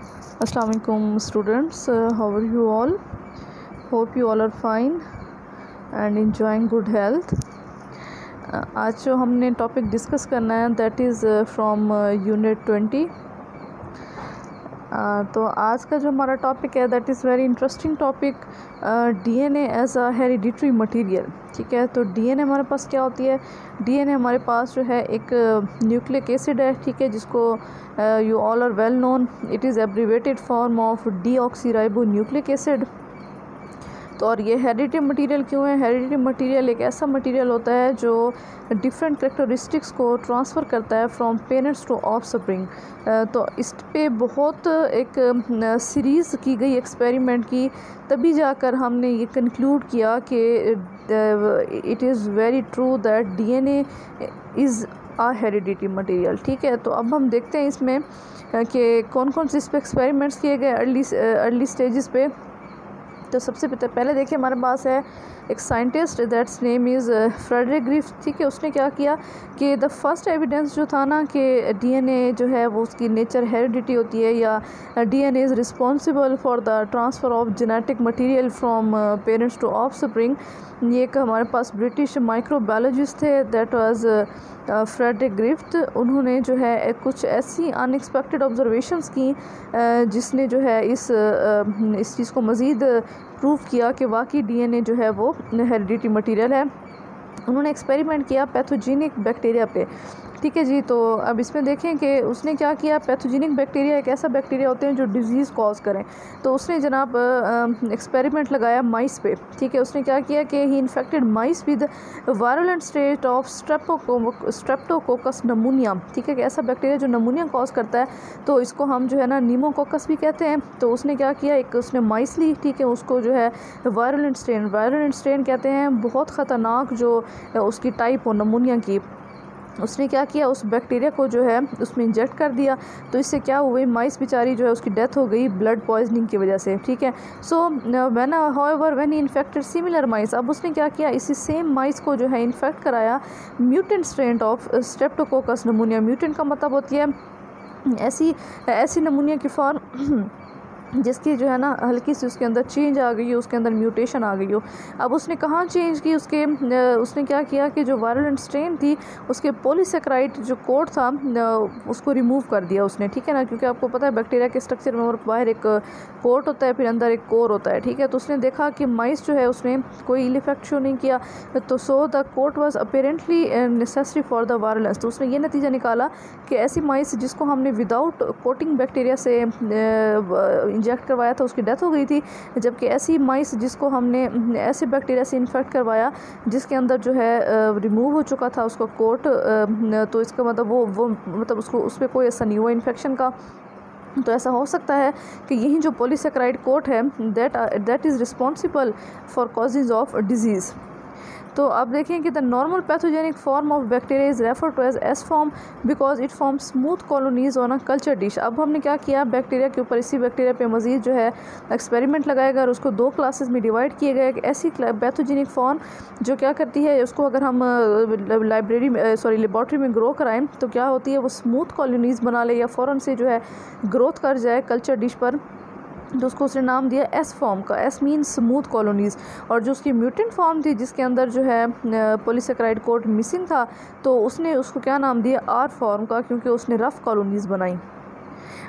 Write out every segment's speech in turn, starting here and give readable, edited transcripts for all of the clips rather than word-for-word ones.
Assalamu alaikum students, how are you all? Hope you all are fine and enjoying good health. आज जो हमने topic discuss करना है that is from unit 20. तो आज का जो हमारा टॉपिक है that is very interesting topic, DNA as a hereditary material. ठीक है, तो डीएनए हमारे पास क्या होती है? डीएनए हमारे पास जो है एक न्यूक्लिक एसिड है. ठीक है, जिसको you all are well known, it is abbreviated form of deoxyribo nucleic acid. तो और ये हेरिडिटरी मटेरियल क्यों है? हेरिडिटरी मटेरियल एक ऐसा मटेरियल होता है जो डिफरेंट करेक्टरिस्टिक्स को ट्रांसफ़र करता है फ्रॉम पेरेंट्स टू ऑफस्प्रिंग. तो इस पे बहुत एक सीरीज़ की गई एक्सपेरिमेंट की, तभी जाकर हमने ये कंक्लूड किया कि it is very true that DNA is a hereditary material. ठीक है, तो अब हम देखते हैं इसमें कि कौन कौन से इस पर एक्सपेरिमेंट्स किए गए अर्ली स्टेजेस पे. तो सबसे पहले देखिए हमारे पास है एक scientist that's name is Frederick Griffith. ठीक है, उसने क्या किया कि द फर्स्ट एविडेंस जो था ना कि डीएनए जो है वो उसकी नेचर हेरिडिटी होती है या DNA is responsible for the transfer of genetic material from parents to offspring. ये एक हमारे पास ब्रिटिश माइक्रोबायोलॉजिस्ट थे दैट वाज फ्रेडरिक ग्रिफ्थ. उन्होंने जो है कुछ ऐसी अनएक्सपेक्टेड ऑब्जर्वेशंस की जिसने जो है इस चीज़ को मज़ीद प्रूव किया कि वाकई डीएनए जो है वो हेरिडिटरी मटेरियल है. उन्होंने एक्सपेरिमेंट किया पैथोजेनिक बैक्टीरिया पे. ठीक है जी, तो अब इसमें देखें कि उसने क्या किया. पैथोजेनिक बैक्टीरिया एक ऐसा बैक्टीरिया होते हैं जो डिजीज़ कॉज करें. तो उसने जनाब एक्सपेरिमेंट लगाया माइस पे. ठीक है, उसने क्या किया कि he infected mice with virulent state of streptococcus pneumonia. ठीक है, कि ऐसा बैक्टीरिया जो नमूनिया कॉज करता है, तो इसको हम जो है ना नीमोकोकस भी कहते हैं. तो उसने क्या किया, एक उसने माइस ली. ठीक है, उसको जो है वायरुलेंट स्ट्रेन कहते हैं, बहुत ख़तरनाक जो उसकी टाइप हो नमूनिया की. उसने क्या किया, उस बैक्टीरिया को जो है उसमें इंजेक्ट कर दिया. तो इससे क्या हुई, माइस बेचारी जो है उसकी डेथ हो गई ब्लड पॉइजनिंग की वजह से. ठीक है, so when he infected similar mice, अब उसने क्या किया, इसी सेम माइस को जो है इन्फेक्ट कराया mutant strain of streptococcus नमूनिया. Mutant का मतलब होती है ऐसी नमूनिया की फॉर्म जिसकी जो है ना हल्की सी उसके अंदर चेंज आ गई हो, उसके अंदर म्यूटेशन आ गई हो. अब उसने कहाँ चेंज की, उसने क्या किया कि जो वायरुलेंट स्ट्रेन थी उसके पॉलीसेकेराइड जो कोट था उसको रिमूव कर दिया उसने. ठीक है ना, क्योंकि आपको पता है बैक्टीरिया के स्ट्रक्चर में और बाहर एक कोट होता है, फिर अंदर एक कोर होता है. ठीक है, तो उसने देखा कि माइस जो है उसने कोई इल इफेक्ट शो नहीं किया. तो so the coat was apparently necessary for the virulence. तो उसने ये नतीजा निकाला कि ऐसी माइस जिसको हमने विदाउट कोटिंग बैक्टीरिया से इंजेक्ट करवाया था उसकी डेथ हो गई थी, जबकि ऐसी माइस जिसको हमने ऐसे बैक्टीरिया से इन्फेक्ट करवाया जिसके अंदर जो है रिमूव हो चुका था उसका कोट, तो इसका मतलब वो मतलब उसको उस पर कोई ऐसा नहीं हुआ इन्फेक्शन का. तो ऐसा हो सकता है कि यही जो पॉलीसेकेराइड कोट है that is responsible for causes of disease. तो अब देखें कि the normal pathogenic form of bacteria is refer to as S form because it form smooth colonies on a culture dish. अब हमने क्या किया, बैक्टीरिया के ऊपर इसी बैक्टीरिया पे मज़ीद जो है एक्सपेरिमेंट लगाया गया और उसको दो क्लासेस में डिवाइड किए गए. एक ऐसी पैथोजेनिक फॉर्म जो क्या करती है, उसको अगर हम लेबॉर्ट्री में ग्रो कराएं तो क्या होती है, वो स्मूथ कॉलोनीज बना ले या फ़ौरन से जो है ग्रोथ कर जाए कल्चर डिश पर. तो उसको उसने नाम दिया एस फॉर्म का. S mean smooth colonies. और जो उसकी म्यूटेंट फॉर्म थी जिसके अंदर जो है पॉलीसेकेराइड कोट मिसिंग था, तो उसने उसको क्या नाम दिया, आर फॉर्म का, क्योंकि उसने रफ़ कॉलोनीज़ बनाई.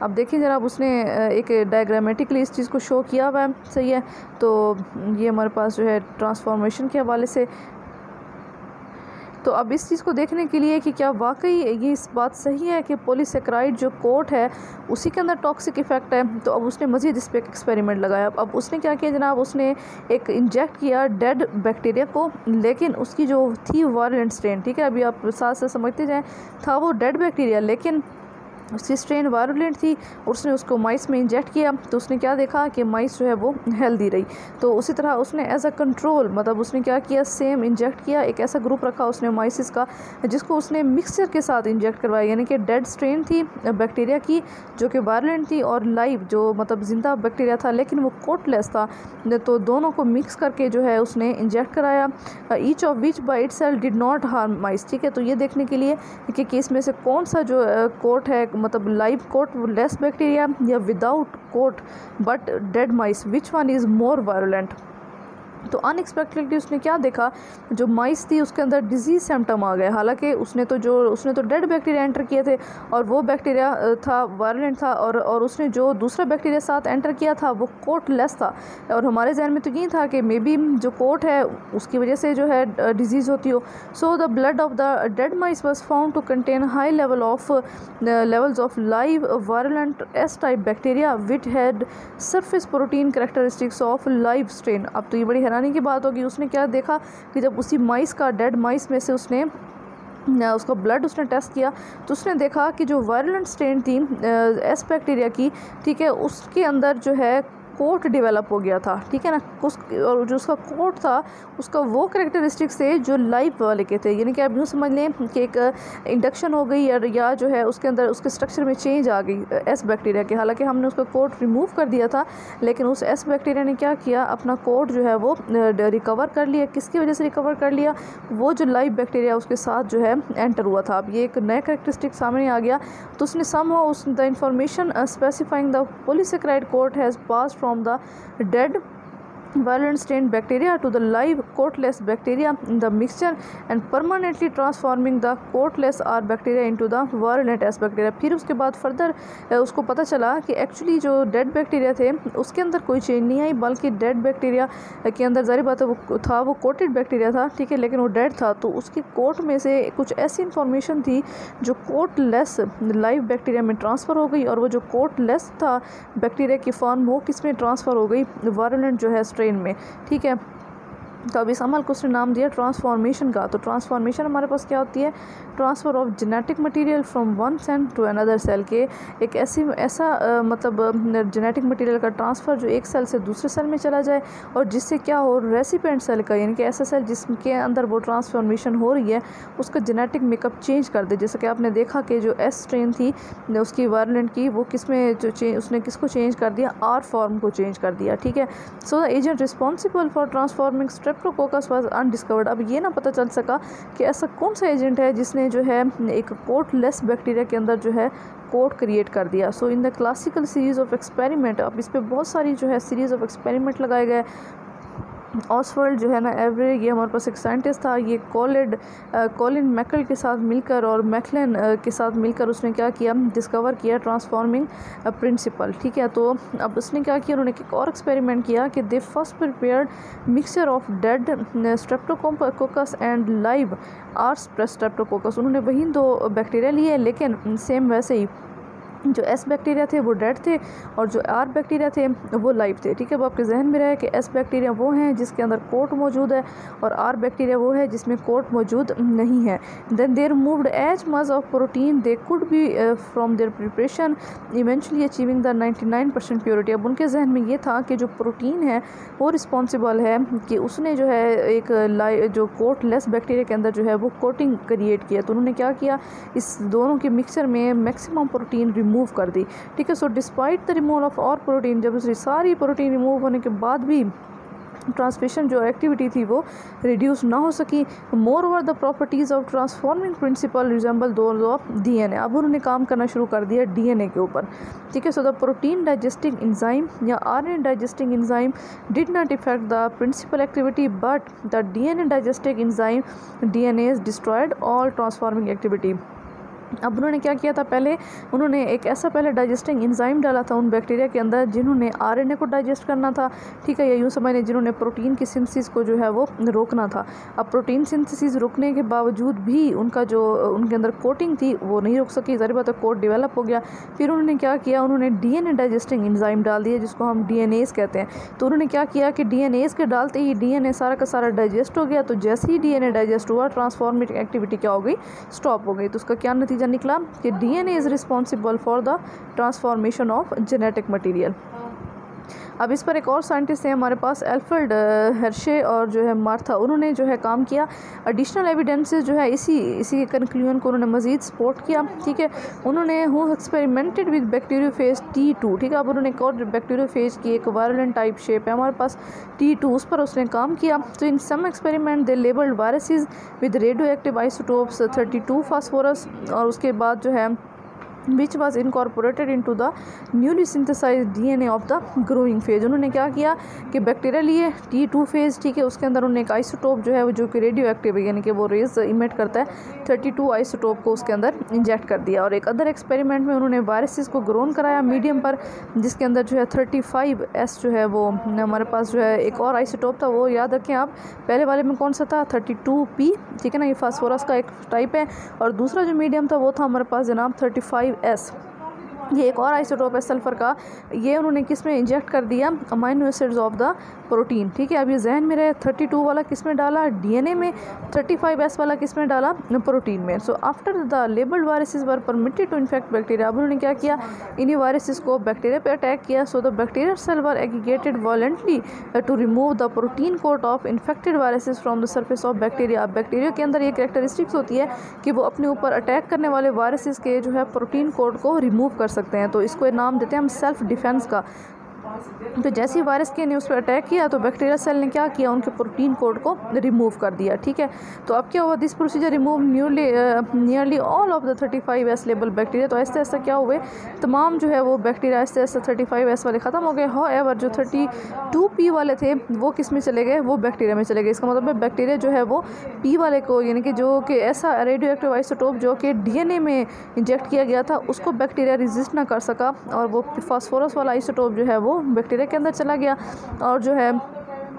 अब देखिए जनाब, उसने एक डायग्रामेटिकली इस चीज़ को शो किया हुआ है. सही है, तो ये हमारे पास जो है ट्रांसफॉर्मेशन के हवाले से. तो अब इस चीज़ को देखने के लिए कि क्या वाकई ये इस बात सही है कि पॉलीसेकेराइड जो कोट है उसी के अंदर टॉक्सिक इफ़ेक्ट है, तो अब उसने मज़ीद इस पर एक्सपेरिमेंट लगाया. अब उसने क्या किया जनाब, उसने एक इंजेक्ट किया डेड बैक्टीरिया को, लेकिन उसकी जो थी वायरुलेंट स्ट्रेन. ठीक है, अभी आप साथ साथ समझते जाएँ, था वो डेड बैक्टीरिया लेकिन उसकी स्ट्रेन वायरुलेंट थी. उसने उसको माइस में इंजेक्ट किया तो उसने क्या देखा कि माइस जो है वो हेल्दी रही. तो उसी तरह उसने एज अ कंट्रोल मतलब उसने क्या किया, सेम इंजेक्ट किया, एक ऐसा ग्रुप रखा उसने माइसिस का जिसको उसने मिक्सचर के साथ इंजेक्ट करवाया. यानी कि डेड स्ट्रेन थी बैक्टीरिया की जो कि वायरुलेंट थी और लाइव जो मतलब जिंदा बैक्टीरिया था लेकिन वो कोटलेस था. तो दोनों को मिक्स करके जो है उसने इंजेक्ट कराया. Each of which by itself did not harm mice. ठीक है, तो ये देखने के लिए कि इसमें से कौन सा जो कोट है मतलब लाइव कोट लेस बैक्टीरिया या without coat but dead mice, which one is more violent. तो अनएक्सपेक्टेडली उसने क्या देखा, जो माइस थी उसके अंदर डिजीज़ सिम्टम आ गए। हालांकि उसने तो डेड बैक्टीरिया एंटर किए थे और वो बैक्टीरिया था वायलेंट था, और उसने जो दूसरा बैक्टीरिया साथ एंटर किया था वो कोट लेस था। और हमारे जहन में तो यही था कि मे बी जो कोट है उसकी वजह से जो है डिजीज़ होती हो। So the blood of the dead mice was found to contain high levels of live violent S type bacteria which had surface protein characteristics of live strain. अब तो ये बड़ी हैरानी की बात होगी, उसने क्या देखा कि जब उसी माइस का डेड माइस में से उसने उसका ब्लड उसने टेस्ट किया तो उसने देखा कि जो वायलेंट स्ट्रेन थी एस बैक्टीरिया की, ठीक है, उसके अंदर जो है कोट डेवलप हो गया था, ठीक है ना। और जो उसका कोट था उसका वो कैरेक्टरिस्टिक्स थे जो लाइव वाले के थे। यानी कि आप यूँ समझ लें कि एक इंडक्शन हो गई या जो है उसके अंदर उसके स्ट्रक्चर में चेंज आ गई एस बैक्टीरिया के। हालांकि हमने उसका कोट रिमूव कर दिया था, लेकिन उस एस बैक्टीरिया ने क्या किया, अपना कोट जो है वो रिकवर कर लिया। किसकी वजह से रिकवर कर लिया, वो जो लाइव बैक्टीरिया उसके साथ जो है एंटर हुआ था। अब ये एक नया कैरेक्टरिस्टिक सामने आ गया, तो उसने somehow the information specifying the polysaccharide coat has passed from the dead violent strain bacteria to the live coatless bacteria in the mixture and permanently transforming the coatless R bacteria into the virulent S bacteria। फिर उसके बाद further उसको पता चला कि actually जो dead bacteria थे उसके अंदर कोई चेंज नहीं आई, बल्कि डेड बैक्टीरिया के अंदर ज़ाहिर बात है वो कोटेड बैक्टीरिया था, ठीक है, लेकिन वो डेड था। तो उसकी कोट में से कुछ ऐसी इंफॉर्मेशन थी जो कोटलेस लाइव बैक्टीरिया में ट्रांसफ़र हो गई, और वो जो कोटलेस था बैक्टीरिया की फॉर्म वो किस में ट्रांसफ़र हो गई, वायलेंट जो है स्ट्रेन में, ठीक है। तो अब इस अमल को उसने नाम दिया ट्रांसफॉर्मेशन का। तो ट्रांसफॉर्मेशन हमारे पास क्या होती है, transfer of genetic material from one cell to another cell, के एक ऐसा मतलब जेनेटिक मटेरियल का ट्रांसफ़र जो एक सेल से दूसरे सेल में चला जाए, और जिससे क्या हो, रेसिपेंट सेल का यानी कि ऐसा सेल जिसके अंदर वो ट्रांसफॉर्मेशन हो रही है उसका जेनेटिक मेकअप चेंज कर दे। जैसे कि आपने देखा कि जो एस स्ट्रेन थी उसकी वायलेंट की, वो किस में उसने किसको चेंज कर दिया, आर फॉर्म को चेंज कर दिया, ठीक है। So the agent responsible for transforming Streptococcus was undiscovered. अब ये ना पता चल सका कि ऐसा कौन सा एजेंट है जिसने जो है एक कोटलेस बैक्टीरिया के अंदर जो है कोट क्रिएट कर दिया। So in the classical series of experiment, अब इस पर बहुत सारी जो है सीरीज़ ऑफ एक्सपेरिमेंट लगाए गए। ऑसवर्ल्ड जो है ना एवरे, ये हमारे पास एक साइंटिस्ट था, ये कॉलिन मैकल के साथ मिलकर और मैकलन के साथ मिलकर उसने क्या किया, डिस्कवर किया ट्रांसफॉर्मिंग प्रिंसिपल, ठीक है। तो अब उसने क्या किया, उन्होंने एक और एक्सपेरिमेंट किया कि they first prepared mixture of dead streptococcus and live R streptococcus. उन्होंने वही दो बैक्टीरिया लिए, लेकिन सेम वैसे ही जो एस बैक्टीरिया थे वो डेड थे और जो आर बैक्टीरिया थे वो लाइव थे, ठीक है। वो आपके जहन में रहे कि एस बैक्टीरिया वो हैं जिसके अंदर कोट मौजूद है और आर बैक्टीरिया वो है जिसमें कोट मौजूद नहीं है। Then they moved as much of protein they could be from their preparation eventually achieving the 99% purity. अब उनके जहन में ये था कि जो प्रोटीन है वो रिस्पॉन्सिबल है कि उसने जो है एक जो कोट लेस बैक्टीरिया के अंदर जो है वो कोटिंग क्रिएट किया। तो उन्होंने क्या किया, इस दोनों के मिक्सचर में मैक्सिमम प्रोटीन रिमूव कर दी, ठीक है। So despite the removal of और प्रोटीन, जब उसकी सारी प्रोटीन रिमूव होने के बाद भी ट्रांसमिशन जो एक्टिविटी थी वो रिड्यूस ना हो सकी। More over the properties of transforming principle resemble those of DNA. अब उन्होंने काम करना शुरू कर दिया डीएनए के ऊपर, ठीक है। So the protein digesting enzyme या RNA digesting enzyme did not effect the principle activity but the DNA digesting enzyme DNA destroyed all transforming activity. अब उन्होंने क्या किया था, पहले उन्होंने एक ऐसा डाइजेस्टिंग एंजाइम डाला था उन बैक्टीरिया के अंदर जिन्होंने आरएनए को डाइजेस्ट करना था, ठीक है, या यूँ समझ लें जिन्होंने प्रोटीन की सिंथेसिस को जो है वो रोकना था। अब प्रोटीन सिंथेसिस रुकने के बावजूद भी उनका जो उनके अंदर कोटिंग थी वो नहीं रुक सकी, ज़ाहिर बात है कोट डेवलप हो गया। फिर उन्होंने क्या किया, उन्होंने डीएनए डाइजेस्टिंग एंजाइम डाल दिया जिसको हम डीएनएज़ कहते हैं। तो उन्होंने क्या किया कि डीएनएज़ के डालते ही डीएनए सारा का सारा डाइजेस्ट हो गया। तो जैसे ही डीएनए डाइजेस्ट हुआ ट्रांसफॉर्मेटिव एक्टिविटी क्या हो गई, स्टॉप हो गई। तो उसका क्या नतीजा निकला कि DNA is responsible for the transformation of genetic material. अब इस पर एक और साइंटिस्ट हैं हमारे पास, एल्फ्रेड हर्शे और जो है मार्था, उन्होंने जो है काम किया। एडिशनल एविडेंसेस जो है इसी कंक्लूजन को उन्होंने मज़ीद सपोर्ट किया, ठीक है। उन्होंने who experimented with bacteriophage T2, ठीक है। अब उन्होंने एक और बैक्टीरियोफेज की एक वायलेंट टाइप शेप है हमारे पास T2, उस पर उसने काम किया। तो in some experiment they labelled viruses with radioactive isotopes 32 phosphorus, और उसके बाद जो है which was incorporated into the newly synthesise DNA of the growing phage. उन्होंने क्या किया कि बैक्टीरिया लिए T2 फेज, ठीक है, उसके अंदर उन्होंने एक आइसोटोप जो है वो जो कि रेडियो एक्टिव है, यानी कि वो रेज इमिट करता है, 32 आइसोटोप को उसके अंदर इंजेक्ट कर दिया। और एक अदर एक्सपेरिमेंट में उन्होंने वायरसेस को ग्रोन कराया मीडियम पर, जिसके अंदर जो है 35S जो है वो हमारे पास जो है एक और आइसोटोप था, वो याद रखें आप। पहले वाले में कौन सा था, 32P, ठीक है ना, ये फास्फोरस का एक टाइप है। और दूसरा जो मीडियम था वो था हमारे पास जनाब 35S। ये एक और आइसोटोप है सल्फ़र का, ये उन्होंने किस में इंजेक्ट कर दिया, amino acids of the protein, ठीक है। अब ये जहन में रहे 32 वाला किस में डाला, DNA में, 35S वाला किस में डाला, प्रोटीन में। So after the labelled viruses were permitted to infect bacteria. अब उन्होंने क्या किया, इन्हीं वायरसेस को बैक्टीरिया पे अटैक किया। So the bacterial cell were aggregated violently to remove the protein coat of infected viruses from the surface of bacteria. अब bacteria के अंदर ये कैरेक्टरिस्टिक्स होती है कि वो अपने ऊपर अटैक करने वाले वायरसेस के जो है प्रोटीन कोड को रिमूव कर सकते हैं। तो इसको नाम देते हैं हम सेल्फ डिफेंस का। तो जैसे ही वायरस के ने उस पर अटैक किया तो बैक्टीरिया सेल ने क्या किया, उनके प्रोटीन कोड को रिमूव कर दिया, ठीक है। तो अब क्या हुआ, this procedure remove nearly all of the 35S label bacteria. तो ऐसे ऐसा क्या हुए, तमाम जो है वो बैक्टीरिया ऐसे ऐसे 35S वाले ख़त्म हो गए। हाउएवर जो 32P वाले थे वो किस में चले गए, वो बैक्टीरिया में चले गए। इसका मतलब है बैक्टीरिया जो है वो P वाले को, यानी कि जो कि ऐसा रेडियो एक्टिव आइसोटोप जो कि DNA में इंजेक्ट किया गया था, उसको बैक्टीरिया रेजिस्ट ना कर सका, और वो फास्फोरस वाला आइसोटोप जो है वो बैक्टीरिया के अंदर चला गया, और जो है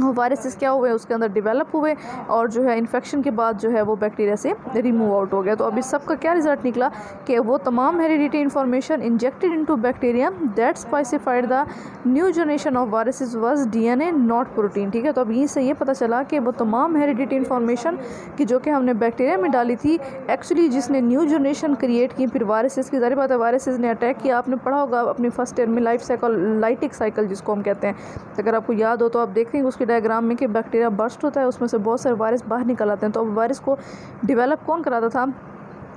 वायरसेस क्या हुए, उसके अंदर डेवलप हुए, और जो है इन्फेक्शन के बाद जो है वो बैक्टीरिया से रिमूव आउट हो गया। तो अभी सबका क्या रिजल्ट निकला कि वो तमाम heredity information injected into bacteria that specified the new generation of viruses was DNA not protein, ठीक है। तो अब यहीं से ये पता चला कि वो तमाम हेरिडिटी इन्फॉर्मेशन की जो कि हमने बैक्टीरिया में डाली थी, एक्चुअली जिसने न्यू जनरेशन क्रिएट की फिर वायरसेस की, ज़ाहिर बात है वायरसेस ने अटैक किया। आपने पढ़ा होगा अपने फर्स्ट ईयर में लाइफ साइकिल, लाइटिक साइकिल जिसको हम कहते हैं, अगर आपको याद हो तो आप देखेंगे उसकी डायग्राम में कि बैक्टीरिया बर्स्ट होता है, उसमें से बहुत सारे वायरस बाहर निकल आते हैं। तो अब वायरस को डेवलप कौन कराता था,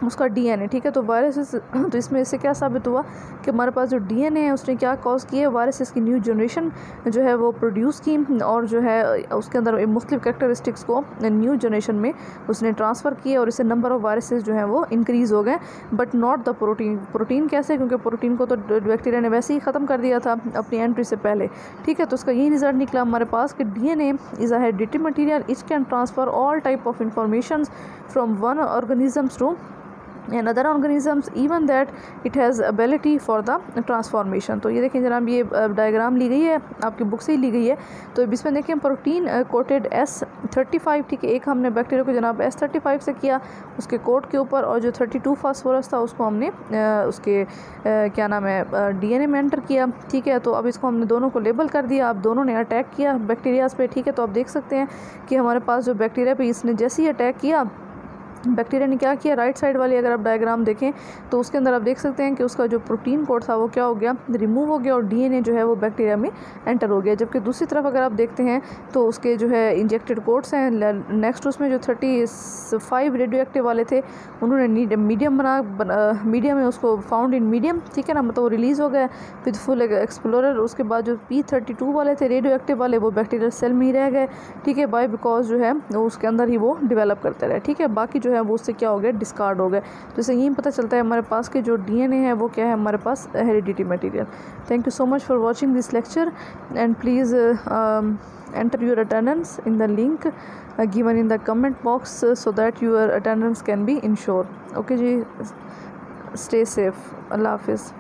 उसका DNA, ठीक है। तो वायरस, तो इसमें इससे क्या साबित हुआ कि हमारे पास जो DNA है उसने क्या कॉज किया, वायरसेस की न्यू जनरेशन जो है वो प्रोड्यूस की, और जो है उसके अंदर मुख्तलिफ कैरेक्टरिस्टिक्स को न्यू जनरेशन में उसने ट्रांसफ़र किए, और इससे नंबर ऑफ़ वायरसेस जो हैं वो इंक्रीज़ हो गए, but not the protein. Protein कैसे, क्योंकि प्रोटीन को तो बैक्टीरिया ने वैसे ही ख़त्म कर दिया था अपनी एंट्री से पहले, ठीक है। तो उसका यही रिजल्ट निकला हमारे पास कि DNA is a heredity material, it can transfer all type of information from one organisms to and other organisms, even that it has ability for the transformation। तो ये देखें जनाब, ये डायग्राम ली गई है आपकी बुक से ही ली गई है। तो इसमें देखें प्रोटीन कोटेड S35, ठीक है, एक हमने बैक्टीरिया को जनाब S35 से किया उसके कोट के ऊपर, और जो 32 फास्फोरस था उसको हमने उसके क्या नाम है DNA में एंटर किया, ठीक है। तो अब इसको हमने दोनों को लेबल कर दिया, अब दोनों ने अटैक किया बैक्टीरियाज पे, ठीक है। तो आप देख सकते हैं कि हमारे पास जो बैक्टीरिया पे इसने जैसे ही अटैक किया, बैक्टीरिया ने क्या किया, राइट साइड वाली अगर आप डायग्राम देखें तो उसके अंदर आप देख सकते हैं कि उसका जो प्रोटीन कोड था वो क्या हो गया, रिमूव हो गया, और DNA जो है वो बैक्टीरिया में एंटर हो गया। जबकि दूसरी तरफ अगर आप देखते हैं तो उसके जो है इंजेक्टेड कोड्स हैं, नेक्स्ट उसमें जो 35 रेडियो एक्टिव वाले थे उन्होंने मीडियम मीडियम में उसको फाउंड इन मीडियम, ठीक है ना, मतलब वो रिलीज़ हो गया विद फुल एक्सप्लोरर। उसके बाद जो P32 वाले थे रेडियो एक्टिव वाले, वो बैक्टीरियल सेल में ही रह गए, ठीक है, बाय बिकॉज जो है उसके अंदर ही वो डेवलप करते रहे, ठीक है। बाकी जो है वो उससे क्या हो गया, डिस्कार्ड हो गए। तो इससे यही पता चलता है हमारे पास के जो DNA है वो क्या है, हमारे पास heredity material. Thank you so much for watching this lecture, and please enter your attendance in the link given in the comment box so that your attendance can be ensured. Okay जी, stay safe. Allah Hafiz.